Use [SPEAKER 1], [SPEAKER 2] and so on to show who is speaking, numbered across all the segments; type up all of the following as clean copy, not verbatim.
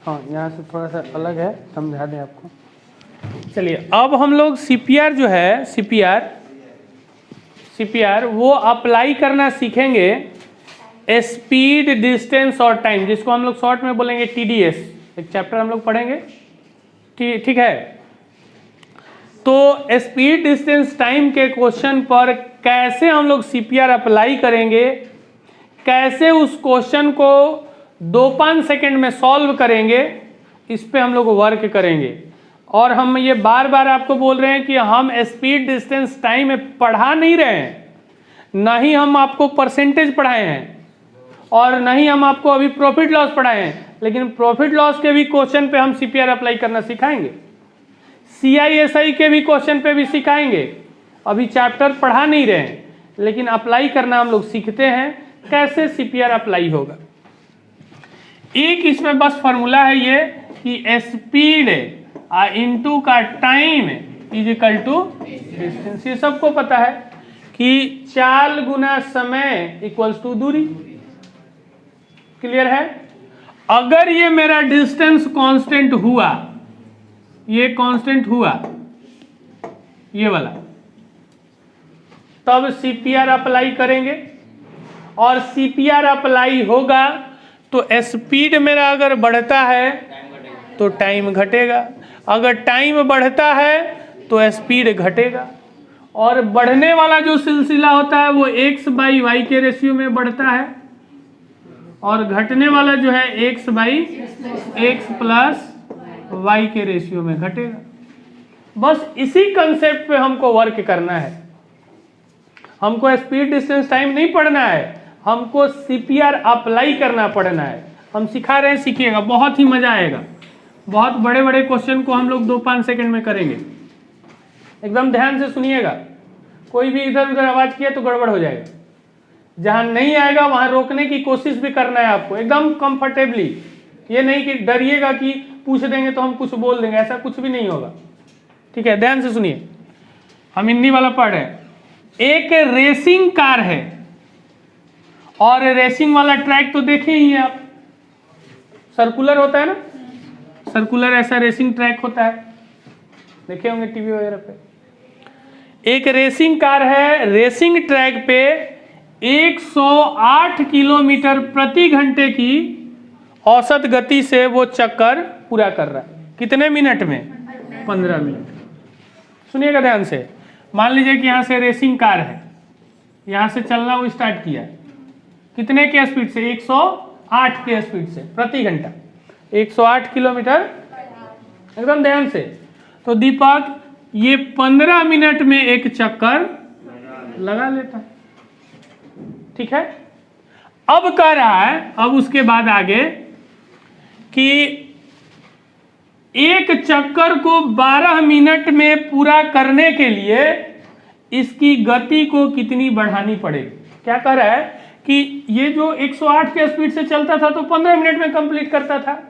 [SPEAKER 1] हाँ यहाँ से थोड़ा सा अलग है, समझा दें आपको। चलिए अब हम लोग सीपीआर जो है सीपीआर वो अप्लाई करना सीखेंगे, स्पीड डिस्टेंस और टाइम, जिसको हम लोग शॉर्ट में बोलेंगे टीडीएस। एक चैप्टर हम लोग पढ़ेंगे, ठीक है। तो स्पीड डिस्टेंस टाइम के क्वेश्चन पर कैसे हम लोग सीपीआर अप्लाई करेंगे, कैसे उस क्वेश्चन को 2-5 सेकेंड में सॉल्व करेंगे, इस पे हम लोग वर्क करेंगे। और हम ये बार बार आपको बोल रहे हैं कि हम स्पीड डिस्टेंस टाइम में पढ़ा नहीं रहे हैं, ना ही हम आपको परसेंटेज पढ़ाए हैं और ना ही हम आपको अभी प्रॉफिट लॉस पढ़ाए हैं, लेकिन प्रॉफिट लॉस के भी क्वेश्चन पे हम सीपीआर अप्लाई करना सिखाएंगे, सीआईएसआई के भी क्वेश्चन पे भी सिखाएंगे। अभी चैप्टर पढ़ा नहीं रहे हैं, लेकिन अप्लाई करना हम लोग सीखते हैं, कैसे सीपीआर अप्लाई होगा। एक इसमें बस फॉर्मूला है ये कि स्पीड इनटू का time is equal to distance. ये सबको पता है कि चाल गुना समय इक्वल्स टू दूरी। क्लियर है? अगर ये मेरा डिस्टेंस कांस्टेंट हुआ, ये कांस्टेंट हुआ ये वाला, तब सीपीआर अप्लाई करेंगे। और सीपीआर अप्लाई होगा तो स्पीड मेरा अगर बढ़ता है तो टाइम घटेगा, अगर टाइम बढ़ता है तो स्पीड घटेगा। और बढ़ने वाला जो सिलसिला होता है वो x/y के रेशियो में बढ़ता है, और घटने वाला जो है x/x + y के रेशियो में घटेगा। बस इसी कंसेप्ट पे हमको वर्क करना है। हमको स्पीड डिस्टेंस टाइम नहीं पढ़ना है, हमको सीपीआर अप्लाई करना पड़ना है। हम सिखा रहे हैं, सीखिएगा, बहुत ही मजा आएगा। बहुत बड़े बड़े क्वेश्चन को हम लोग 2-5 सेकंड में करेंगे। एकदम ध्यान से सुनिएगा, कोई भी इधर उधर आवाज किया तो गड़बड़ हो जाएगा। जहां नहीं आएगा वहां रोकने की कोशिश भी करना है आपको, एकदम कंफर्टेबली। ये नहीं कि डरिएगा कि पूछ देंगे तो हम कुछ बोल देंगे, ऐसा कुछ भी नहीं होगा। ठीक है, ध्यान से सुनिए। हम हिंदी वाला पढ़ रहे हैं। एक रेसिंग कार है, और रेसिंग वाला ट्रैक तो देखे ही हैं आप, सर्कुलर होता है ना, सर्कुलर ऐसा रेसिंग ट्रैक होता है, देखे होंगे टीवी वगैरह पे। एक रेसिंग कार है, रेसिंग ट्रैक पे 108 किलोमीटर प्रति घंटे की औसत गति से वो चक्कर पूरा कर रहा है। कितने मिनट में? 15 मिनट। सुनिएगा ध्यान से। मान लीजिए कि यहाँ से रेसिंग कार है, यहाँ से चलना वो स्टार्ट किया, कितने के स्पीड से? 108 के स्पीड से प्रति घंटा, 108 किलोमीटर। एकदम ध्यान से। तो दीपक ये 15 मिनट में एक चक्कर लगा लेता है। ठीक है, अब कह रहा है, अब उसके बाद आगे कि एक चक्कर को 12 मिनट में पूरा करने के लिए इसकी गति को कितनी बढ़ानी पड़ेगी। क्या कह रहा है कि ये जो 108 के स्पीड से चलता था तो 15 मिनट में कंप्लीट करता था,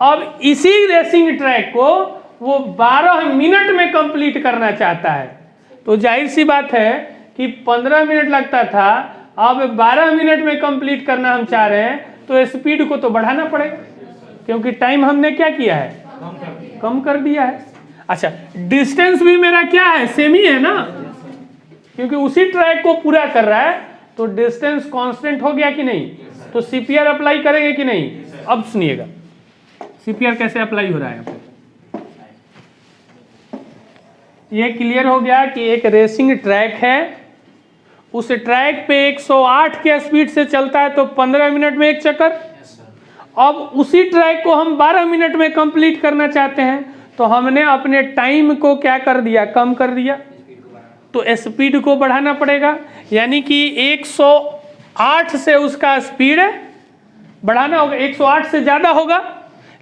[SPEAKER 1] अब इसी रेसिंग ट्रैक को वो 12 मिनट में कंप्लीट करना चाहता है। तो जाहिर सी बात है कि 15 मिनट लगता था, अब 12 मिनट में कंप्लीट करना हम चाह रहे हैं, तो स्पीड को तो बढ़ाना पड़ेगा, क्योंकि टाइम हमने क्या किया है? कम कर दिया है। अच्छा, डिस्टेंस भी मेरा क्या है? सेम ही है ना, क्योंकि उसी ट्रैक को पूरा कर रहा है, तो डिस्टेंस कांस्टेंट हो गया कि नहीं? तो सीपीआर अप्लाई करेंगे कि नहीं? अब सुनिएगा सीपीआर कैसे अप्लाई हो रहा है। ये क्लियर हो गया कि एक रेसिंग ट्रैक है, उस ट्रैक पे 108 के स्पीड से चलता है तो 15 मिनट में एक चक्कर। अब उसी ट्रैक को हम 12 मिनट में कंप्लीट करना चाहते हैं, तो हमने अपने टाइम को क्या कर दिया? कम कर दिया, तो स्पीड को बढ़ाना पड़ेगा। यानी कि 108 से उसका स्पीड बढ़ाना होगा, 108 से ज़्यादा होगा।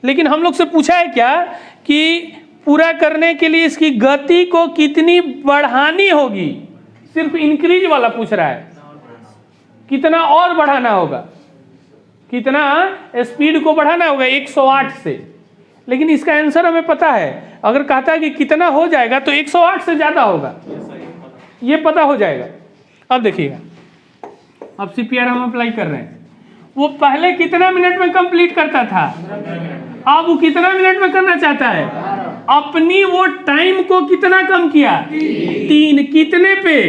[SPEAKER 1] लेकिन हम लोग से पूछा है क्या कि पूरा करने के लिए इसकी गति को कितनी बढ़ानी होगी? सिर्फ इंक्रीज वाला पूछ रहा है, कितना और बढ़ाना होगा, कितना स्पीड को बढ़ाना होगा 108 से। लेकिन इसका आंसर हमें पता है, अगर कहता है कि कितना हो जाएगा तो 108 से ज़्यादा होगा, ये पता हो जाएगा। अब देखिएगा, अब सीपीआर हम अप्लाई कर रहे हैं। वो पहले कितना मिनट में कंप्लीट करता था? अब वो कितना मिनट में करना चाहता है? अपनी वो टाइम को कितना कम किया? 3। कितने पे?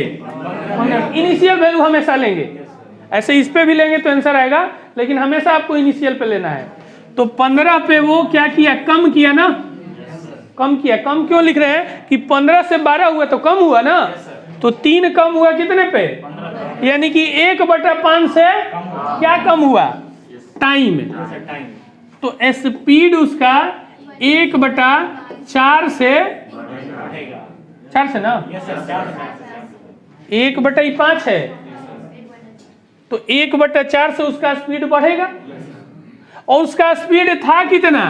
[SPEAKER 1] इनिशियल वैल्यू हमेशा लेंगे, ऐसे इस पे भी लेंगे तो आंसर आएगा, लेकिन हमेशा आपको इनिशियल पे लेना है। तो 15 पे वो क्या किया? कम किया ना, कम किया। कम क्यों लिख रहे हैं कि 15 से 12 हुआ तो कम हुआ ना, तो 3 कम हुआ कितने पे? यानी कि 1/5 से क्या कम हुआ? टाइम। तो स्पीड उसका 1/4 से 4 से ना, 1/5 है, तो 1/4 से उसका स्पीड बढ़ेगा। और उसका स्पीड था कितना?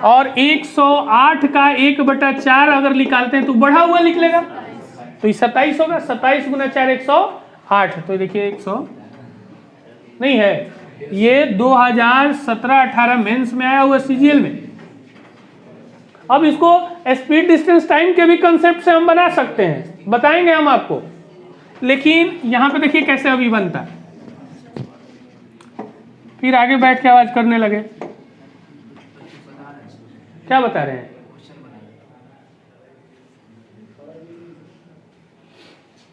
[SPEAKER 1] और 108 का 1/4 अगर निकालते हैं तो बढ़ा हुआ निकलेगा, तो ये 27 होगा। 27 गुना 4 108। तो देखिए 100 नहीं है, ये 2017-18 मेंस में आया हुआ सीजीएल में। अब इसको स्पीड डिस्टेंस टाइम के भी कंसेप्ट से हम बना सकते हैं, बताएंगे हम आपको, लेकिन यहां पे देखिए कैसे अभी बनता है। फिर आगे बैठ के आवाज करने लगे, क्या बता रहे हैं?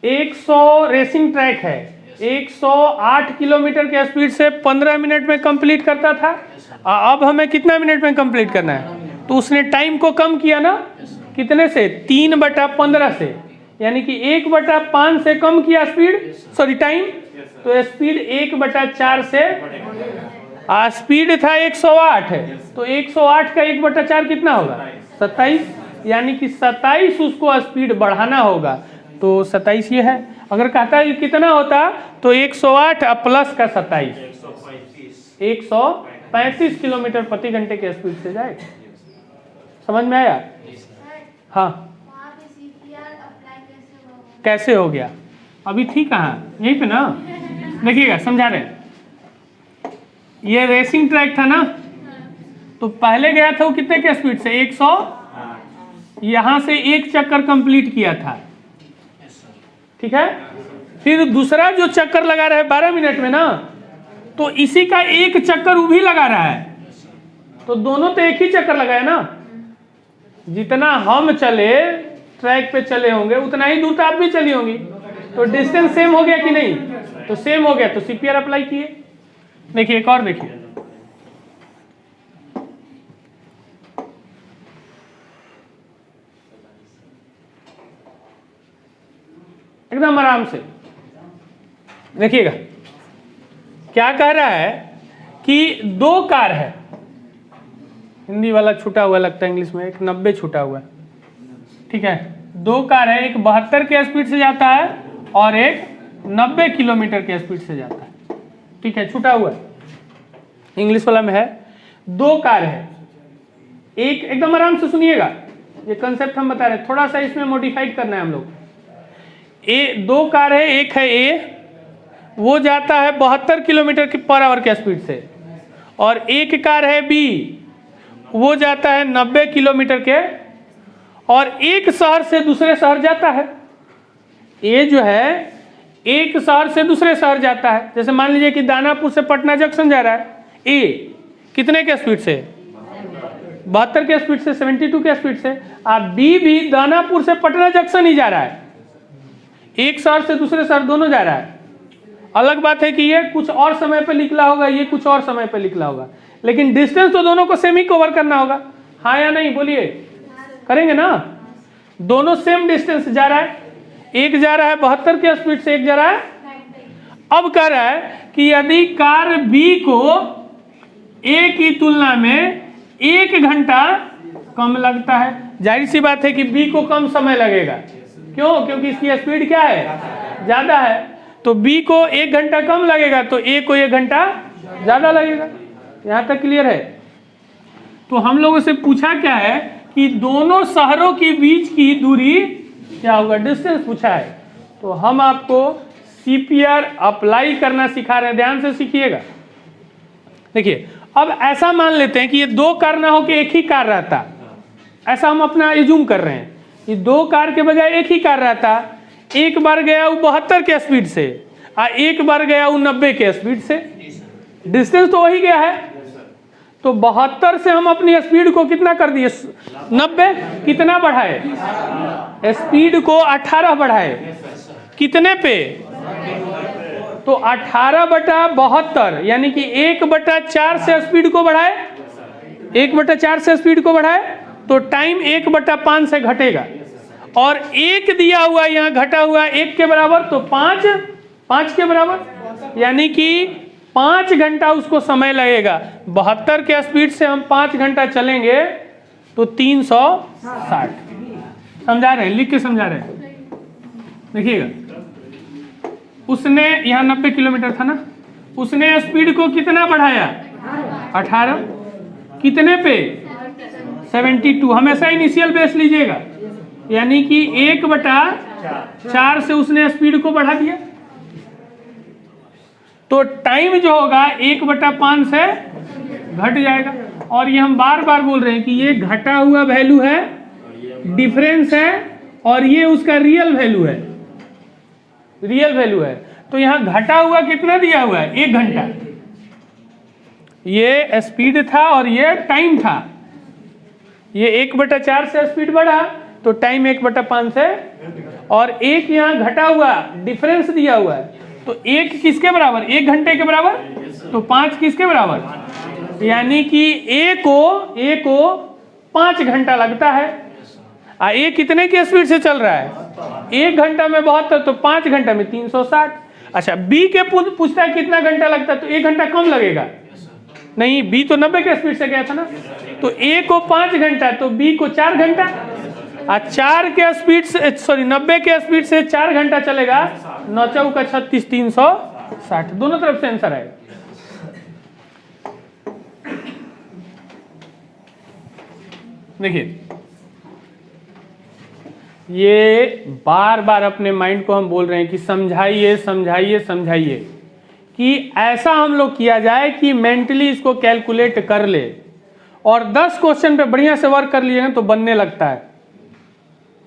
[SPEAKER 1] एक 100 रेसिंग ट्रैक है, 108 किलोमीटर के स्पीड से 15 मिनट में कंप्लीट करता था। अब हमें कितना मिनट में कंप्लीट करना है? तो उसने टाइम को कम किया ना, कितने से? 3/15 से, यानी कि 1/5 से कम किया स्पीड, सॉरी टाइम। तो स्पीड 1/4 से, स्पीड था 108 है, तो 108 का 1/4 कितना होगा? 27, यानी कि 27 उसको स्पीड बढ़ाना होगा। तो 27 ये है। अगर कहता है कितना होता, तो 108 प्लस का 27, 135 किलोमीटर प्रति घंटे के स्पीड से जाएगा। समझ में आया? हाँ, कैसे हो गया? अभी थी कहाँ? यहीं पे ना, देखिएगा समझा रहे हैं। ये रेसिंग ट्रैक था ना, तो पहले गया था वो कितने के स्पीड से? 100, यहां से एक चक्कर कंप्लीट किया था, ठीक है। फिर दूसरा जो चक्कर लगा रहा है 12 मिनट में ना, तो इसी का एक चक्कर वो भी लगा रहा है, तो दोनों तो एक ही चक्कर लगाया ना। जितना हम चले ट्रैक पे चले होंगे उतना ही दूर आप भी चली होंगी, तो डिस्टेंस सेम हो गया कि नहीं? तो सेम हो गया, तो सीपीआर अप्लाई किए। देखिए एक और देखिए, एकदम आराम से देखिएगा क्या कह रहा है कि 2 कार है। हिंदी वाला छूटा हुआ लगता है, इंग्लिश में एक 90 छूटा हुआ है, ठीक है। 2 कार है, एक 72 के स्पीड से जाता है और एक 90 किलोमीटर के स्पीड से जाता है, ठीक है, छूटा हुआ है, इंग्लिश वाला में है। 2 कार है, एक, एकदम आराम से सुनिएगा, ये कंसेप्ट हम बता रहे हैं, थोड़ा सा इसमें मॉडिफाइड करना है हम लोग। 2 कार है, एक है ए, वो जाता है 72 किलोमीटर पर आवर के स्पीड से, और एक कार है बी, वो जाता है 90 किलोमीटर के, और एक शहर से दूसरे शहर जाता है। ए जो है एक शहर से दूसरे शहर जाता है, जैसे मान लीजिए कि दानापुर से पटना जंक्शन जा रहा है, ए कितने के स्पीड से? 72 के स्पीड से, 72 के स्पीड से। अब बी भी दानापुर से पटना जंक्शन ही जा रहा है, एक शहर से दूसरे शहर दोनों जा रहा है। अलग बात है कि ये कुछ और समय पे निकला होगा, ये कुछ और समय पे निकला होगा, लेकिन डिस्टेंस तो दोनों को सेम ही कवर करना होगा, हाँ या नहीं? बोलिए, करेंगे ना? दोनों सेम डिस्टेंस जा रहा है, एक जा रहा है 72 के स्पीड से, एक जा रहा है। अब कह रहा है कि यदि कार बी को ए की तुलना में 1 घंटा कम लगता है, जाहिर सी बात है कि बी को कम समय लगेगा, क्यों? क्योंकि इसकी स्पीड क्या है? ज्यादा है, तो बी को 1 घंटा कम लगेगा, तो ए को 1 घंटा ज्यादा लगेगा। यहां तक क्लियर है? तो हम लोगों से पूछा क्या है कि दोनों शहरों के बीच की दूरी क्या होगा, डिस्टेंस पूछा है। तो हम आपको सीपीआर अप्लाई करना सिखा रहे हैं, ध्यान से सीखिएगा। देखिए अब ऐसा मान लेते हैं कि ये 2 कार ना हो कि एक ही कार रहता, ऐसा हम अपना एज्यूम कर रहे हैं, ये 2 कार के बजाय एक ही कार रहता। एक बार गया वो 72 के स्पीड से, एक बार गया वो 90 के स्पीड से, डिस्टेंस तो वही गया है। तो 72 से हम अपनी स्पीड को कितना कर दिए, 90। कितना बढ़ाए, स्पीड को 18 बढ़ाए, कितने पे, तो 18/72 यानी कि 1/4 से स्पीड को बढ़ाए, 1/4 से स्पीड को बढ़ाए तो टाइम 1/5 से घटेगा। और 1 दिया हुआ यहाँ घटा हुआ 1 के बराबर, तो 5 के बराबर, यानी कि 5 घंटा उसको समय लगेगा। 72 के स्पीड से हम 5 घंटा चलेंगे तो 360। समझा रहे हैं, लिख के समझा रहे हैं, देखिएगा। उसने यहाँ 90 किलोमीटर था ना, उसने स्पीड को कितना बढ़ाया, 18, कितने पे, 72। हमेशा इनिशियल बेस लीजिएगा, यानी कि 1/4 से उसने स्पीड को बढ़ा दिया, तो टाइम जो होगा 1/5 से घट जाएगा। और ये हम बार बार बोल रहे हैं कि ये घटा हुआ वैल्यू है, डिफरेंस है, और ये उसका रियल वैल्यू है, रियल वैल्यू है। तो यहाँ घटा हुआ कितना दिया हुआ है, 1 घंटा। ये स्पीड था और ये टाइम था। ये 1/4 से स्पीड बढ़ा तो टाइम 1/5 से, और 1 यहाँ घटा हुआ डिफरेंस दिया हुआ है, तो 1 किसके बराबर, 1 घंटे के बराबर, तो 5 किसके बराबर, यानी कि ए को 5 घंटा लगता है। ए कितने की स्पीड से चल रहा है, 1 घंटा में 72, तो 5 घंटा में 360। अच्छा, बी के पूछता है कितना घंटा लगता है, तो 1 घंटा कम लगेगा, नहीं, बी तो 90 के स्पीड से गया था ना, तो ए को 5 घंटा, तो बी को 4 घंटा। 4 के स्पीड से, सॉरी 90 के स्पीड से 4 घंटा चलेगा, 9 चौका 36, 360, दोनों तरफ से आंसर आएगा। देखिए, ये बार बार अपने माइंड को हम बोल रहे हैं कि समझाइए समझाइए समझाइए, कि ऐसा हम लोग किया जाए कि मेंटली इसको कैलकुलेट कर ले, और 10 क्वेश्चन पे बढ़िया से वर्क कर लीजिएगा तो बनने लगता है।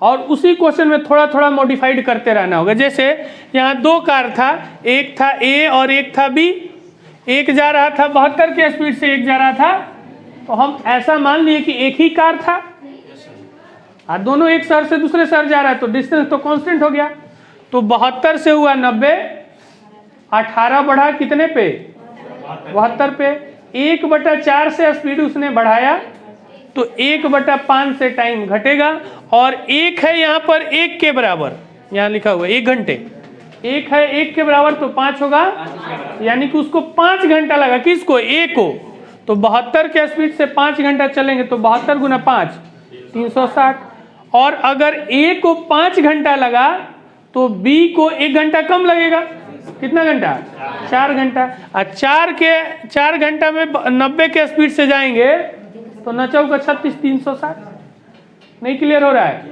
[SPEAKER 1] और उसी क्वेश्चन में थोड़ा थोड़ा मॉडिफाइड करते रहना होगा। जैसे यहाँ 2 कार था, एक था ए और एक था बी। एक जा रहा था 72 के स्पीड से, एक जा रहा था, तो हम ऐसा मान लिए कि एक ही कार था, और दोनों एक शहर से दूसरे शहर जा रहा है, तो डिस्टेंस तो कांस्टेंट हो गया। तो 72 से हुआ 90, 18 बढ़ा कितने पे, 72 पे। 1/4 से स्पीड उसने बढ़ाया, तो 1/5 से टाइम घटेगा। और 1 है यहाँ पर 1 के बराबर, यहाँ लिखा हुआ है 1 घंटे, 1 है 1 के बराबर, तो 5 होगा, यानी कि उसको 5 घंटा लगा, किसको, ए को। तो 72 के स्पीड से 5 घंटा चलेंगे, तो 72 गुना 5, 360। और अगर ए को 5 घंटा लगा तो बी को 1 घंटा कम लगेगा, कितना घंटा, 4 घंटा। और 4 घंटा में 90 के स्पीड से जाएंगे तो 9 चौका 36, 360। नहीं क्लियर हो रहा है?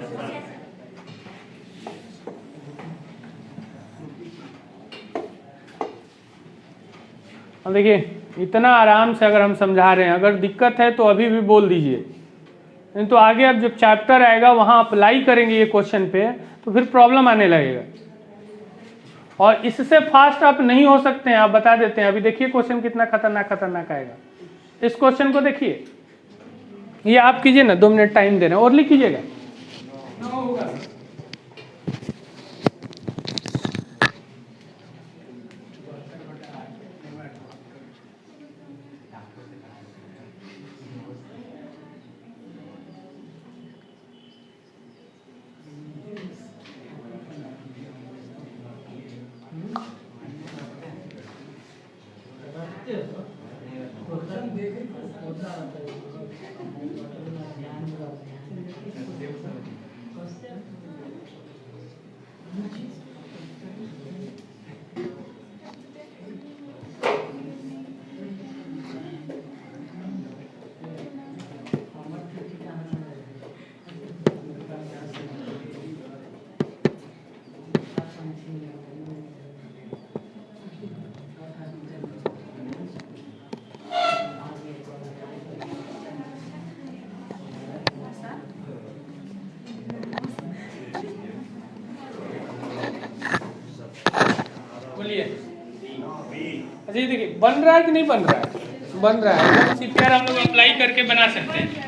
[SPEAKER 1] अब देखिए, इतना आराम से अगर हम समझा रहे हैं, अगर दिक्कत है तो अभी भी बोल दीजिए, नहीं तो आगे अब जब चैप्टर आएगा वहाँ अप्लाई करेंगे ये क्वेश्चन पे, तो फिर प्रॉब्लम आने लगेगा। और इससे फास्ट आप नहीं हो सकते हैं, आप बता देते हैं। अभी देखिए क्वेश्चन कितना खतरनाक आएगा। इस क्वेश्चन को देखिए, ये आप कीजिए ना, 2 मिनट टाइम दे रहे हैं, और लिख कीजिएगा। अच्छा, ये देखिए बन रहा है कि नहीं बन रहा है, बन रहा है, सीपीआर हम लोग अप्लाई करके बना सकते हैं।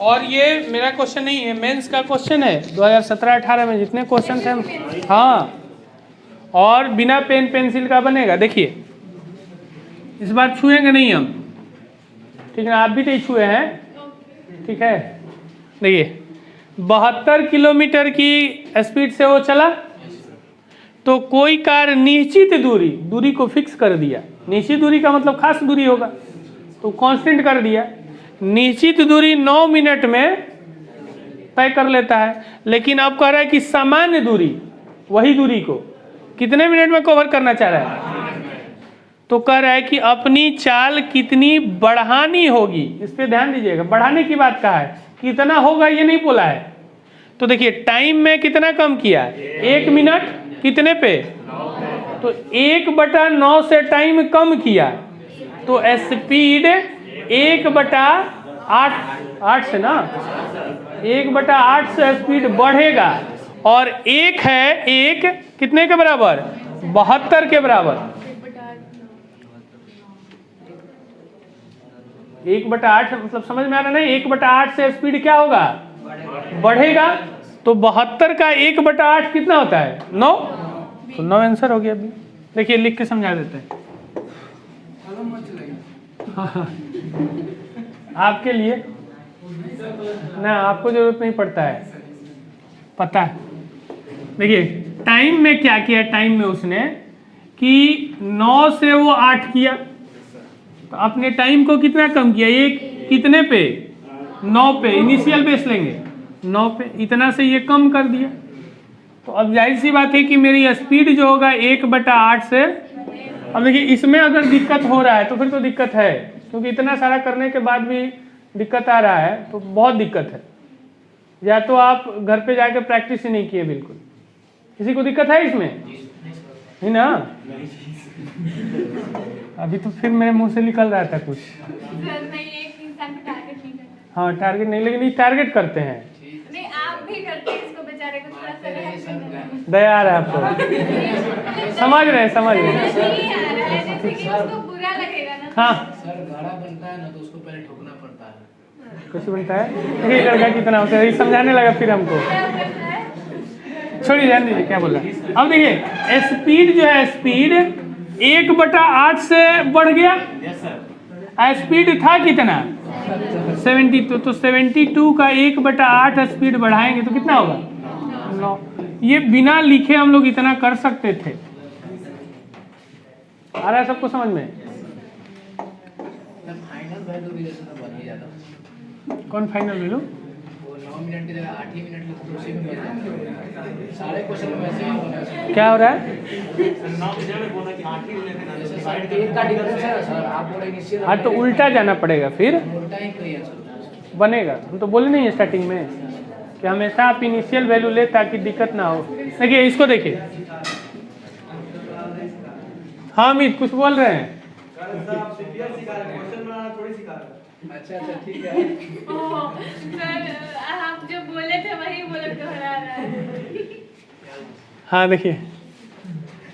[SPEAKER 1] और ये मेरा क्वेश्चन नहीं है, मेंस का क्वेश्चन है 2017-18 में जितने क्वेश्चन थे। हाँ, और बिना पेन पेंसिल का बनेगा। देखिए इस बार छुएंगे नहीं हम, ठीक है, आप भी नहीं छुए हैं, ठीक है। देखिए 72 किलोमीटर की स्पीड से वो चला, तो कोई कार निश्चित दूरी को फिक्स कर दिया। निश्चित दूरी का मतलब खास दूरी होगा, तो कांस्टेंट कर दिया। निश्चित दूरी 9 मिनट में तय कर लेता है, लेकिन अब कह रहा है कि सामान्य दूरी, वही दूरी को कितने मिनट में कवर करना चाह रहा है। तो कह रहा है कि अपनी चाल कितनी बढ़ानी होगी, इस पे ध्यान दीजिएगा। बढ़ाने की बात कहा है, कितना होगा ये नहीं बोला है। तो देखिए टाइम में कितना कम किया, 1 मिनट कितने पे, तो 1/9 से टाइम कम किया, तो स्पीड 1/8 से ना, 1/8 से स्पीड बढ़ेगा। और एक है, एक कितने के बराबर, 72 के बराबर। 1/8 मतलब समझ में आ रहा नहीं, 1/8 से स्पीड क्या होगा, बढ़ेगा। तो 72 का 1/8 कितना होता है, 9। तो 9 आंसर हो गया। अभी देखिए लिख के समझा देते हैं। हाँ, आपके लिए ना, आपको जरूरत नहीं पड़ता है, पता है। देखिए टाइम में क्या किया, टाइम में उसने कि 9 से वो 8 किया, तो अपने टाइम को कितना कम किया, ये कितने पे, 9 पे, इनिशियल बेस लेंगे 9 पे, इतना से ये कम कर दिया। तो अब जाहिर सी बात है कि मेरी स्पीड जो होगा 1/8 से। अब देखिए इसमें अगर दिक्कत हो रहा है तो फिर तो दिक्कत है, क्योंकि इतना सारा करने के बाद भी दिक्कत आ रहा है, तो बहुत दिक्कत है। या तो आप घर पे जाकर प्रैक्टिस ही नहीं किए बिल्कुल। किसी को दिक्कत है इसमें, है ना? अभी तो फिर मेरे मुंह से निकल रहा था कुछ। हाँ टारगेट नहीं, लेकिन ये टारगेट करते हैं।
[SPEAKER 2] नहीं आप भी करते हैं, इसको बेचारे को थोड़ा सा
[SPEAKER 1] दया आ रहा है आपको। समझ रहे हैं, समझ रहे हैं।
[SPEAKER 2] उसको बुरा लगेगा ना।
[SPEAKER 1] हाँ
[SPEAKER 3] सर गाड़ा बनता है ना, तो उसको पहले ठोकना पड़ता है।
[SPEAKER 1] कुछ बनता है, ये लड़का कितना होता है, समझाने लगा फिर हमको। छोड़िए, जान दीजिए क्या बोल रहा है। अब देखिए स्पीड जो है, स्पीड 1/8 से बढ़ गया। स्पीड था कितना, 72, तो 72 का 1/8 स्पीड बढ़ाएंगे तो कितना होगा, 9। ये बिना लिखे हम लोग इतना कर सकते थे। आ रहा है सबको समझ में?
[SPEAKER 3] फाइनल वैल्यू भी जैसे तो बन ही जाता।
[SPEAKER 1] कौन फाइनल वैल्यू?
[SPEAKER 3] वो 9 मिनट की जगह 8 ही मिनट की कुर्सी में बन जाता। सारे क्वेश्चन में वैसे ही होना है।
[SPEAKER 1] क्या हो रहा है?
[SPEAKER 3] जैसे साइड के एक का डिफरेंस है ना सर, आप बोले इनिशियल।
[SPEAKER 1] हाँ तो उल्टा जाना पड़ेगा, फिर
[SPEAKER 3] उल्टा ही करिए सर।
[SPEAKER 1] बनेगा। हम तो बोले नहीं है स्टार्टिंग में कि हमेशा आप इनिशियल वैल्यू ले ताकि दिक्कत ना हो। देखिए इसको देखिए। हाँ अमित कुछ बोल रहे हैं?
[SPEAKER 3] अच्छा ठीक है।
[SPEAKER 2] सर आप जो बोले थे वही बोले, दोहरा रहा है।
[SPEAKER 1] हाँ देखिए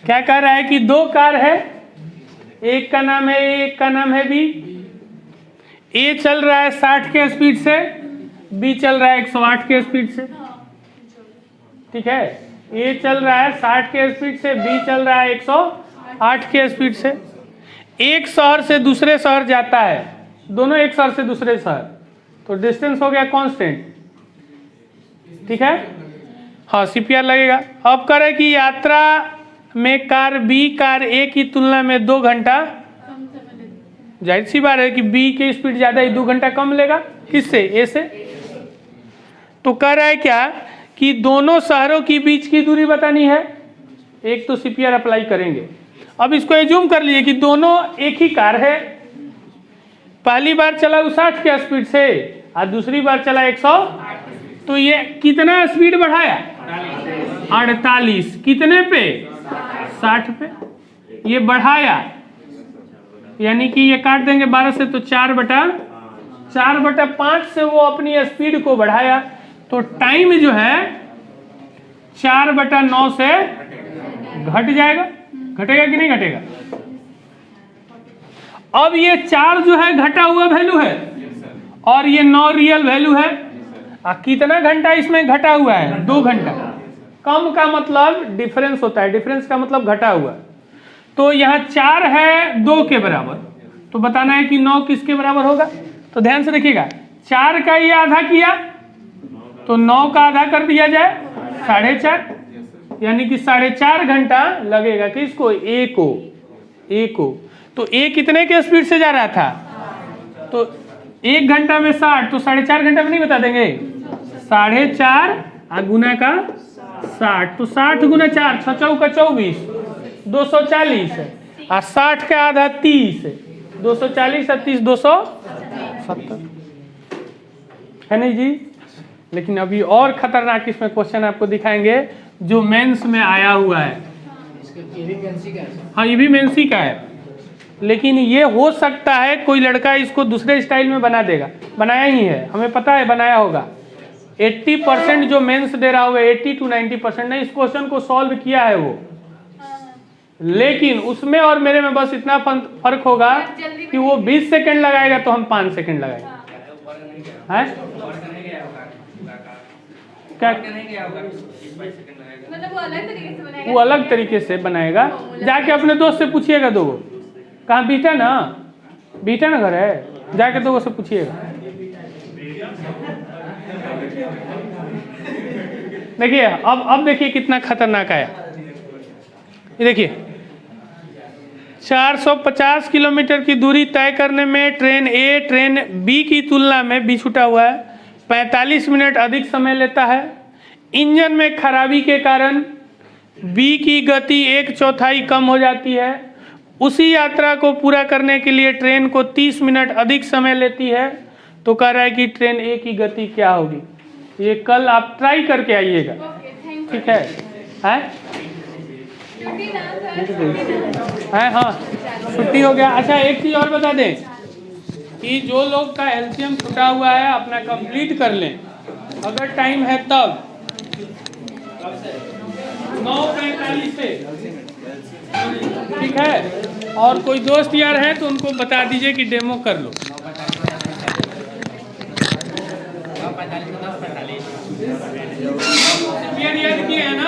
[SPEAKER 1] क्या कह रहा है कि 2 कार है, एक का नाम है ए, एक का नाम है बी। ए चल रहा है 60 के स्पीड से, बी चल रहा है 108 के स्पीड से। ठीक है, ए चल रहा है 60 के स्पीड से, बी चल रहा है 108 के स्पीड से। एक शहर से दूसरे शहर जाता है, दोनों एक शहर से दूसरे शहर, तो डिस्टेंस हो गया कांस्टेंट। ठीक है, हाँ सीपीआर लगेगा। अब कह रहा है कि यात्रा में कार बी कार ए की तुलना में 2 घंटा, जाहिर सी बात है कि बी की स्पीड ज़्यादा है, 2 घंटा कम लेगा। किससे, ए से। तो कह रहा है क्या कि दोनों शहरों के बीच की दूरी बतानी है। एक तो सीपीआर अप्लाई करेंगे। अब इसको एज्यूम कर लिए कि दोनों एक ही कार है, पहली बार चला 60 के स्पीड से और दूसरी बार चला 100, तो ये कितना स्पीड बढ़ाया, 48। कितने पे, 60 पे। ये बढ़ाया, यानी कि ये काट देंगे 12 से, तो 4/5 से वो अपनी स्पीड को बढ़ाया। तो टाइम जो है 4/9 से घट जाएगा। घटेगा कि नहीं घटेगा? अब ये 4 जो है घटा हुआ वैल्यू है और ये 9 रियल वैल्यू है। कितना घंटा इसमें घटा हुआ है? 2 घंटा। कम का मतलब डिफरेंस होता है, डिफरेंस का मतलब घटा हुआ। तो यहाँ 4 है 2 के बराबर, तो बताना है कि 9 किसके बराबर होगा। तो ध्यान से देखिएगा, 4 का ये आधा किया तो 9 का आधा कर दिया जाए 4.5, यानी कि 4.5 घंटा लगेगा किसको? ए को। तो ए कितने के स्पीड से जा रहा था? तो 1 घंटा में 60, तो 4.5 घंटा में नहीं बता देंगे? 4.5 गुना का 60, तो 60 गुना 4, 6 चौका 24, 240 और 60 का आधा 30, 240 और 30 270 है नहीं जी। लेकिन अभी और खतरनाक इसमें क्वेश्चन आपको दिखाएंगे जो मेंस में आया हुआ है।
[SPEAKER 3] ये भी मेंसी का है सर?
[SPEAKER 1] हाँ, ये भी मेंसी का है, लेकिन ये हो सकता है कोई लड़का इसको दूसरे स्टाइल में बना देगा। बनाया ही है, हमें पता है बनाया होगा। 80% जो मेंस दे रहा होगा, 80 to 90% ने इस क्वेश्चन को सॉल्व किया है वो, लेकिन उसमें और मेरे में बस इतना फर्क होगा कि वो 20 सेकंड लगाएगा तो हम 5 सेकंड लगाएंगे। हैं? क्या?
[SPEAKER 2] मतलब
[SPEAKER 1] वो अलग तरीके से बनाएगा। जाके अपने दोस्त से पूछिएगा, दो कहाँ बीटा ना घर है, जाके दो से पूछिएगा। देखिए अब देखिए कितना खतरनाक आया। ये देखिए 450 किलोमीटर की दूरी तय करने में ट्रेन ए ट्रेन बी की तुलना में, बी छूटा हुआ है, 45 मिनट अधिक समय लेता है। इंजन में खराबी के कारण बी की गति 1/4 कम हो जाती है। उसी यात्रा को पूरा करने के लिए ट्रेन को 30 मिनट अधिक समय लेती है। तो कह रहा है कि ट्रेन ए की गति क्या होगी। ये कल आप ट्राई करके आइएगा, ठीक है? हाँ, छुट्टी हो गया। अच्छा, एक चीज़ और बता दें कि जो लोग का एलसीएम छुटा हुआ है अपना कंप्लीट कर लें, अगर टाइम है तब 9:45 से, ठीक है? और कोई दोस्त यार है तो उनको बता दीजिए कि डेमो कर लो।
[SPEAKER 3] 9:45
[SPEAKER 1] याद किए हैं ना?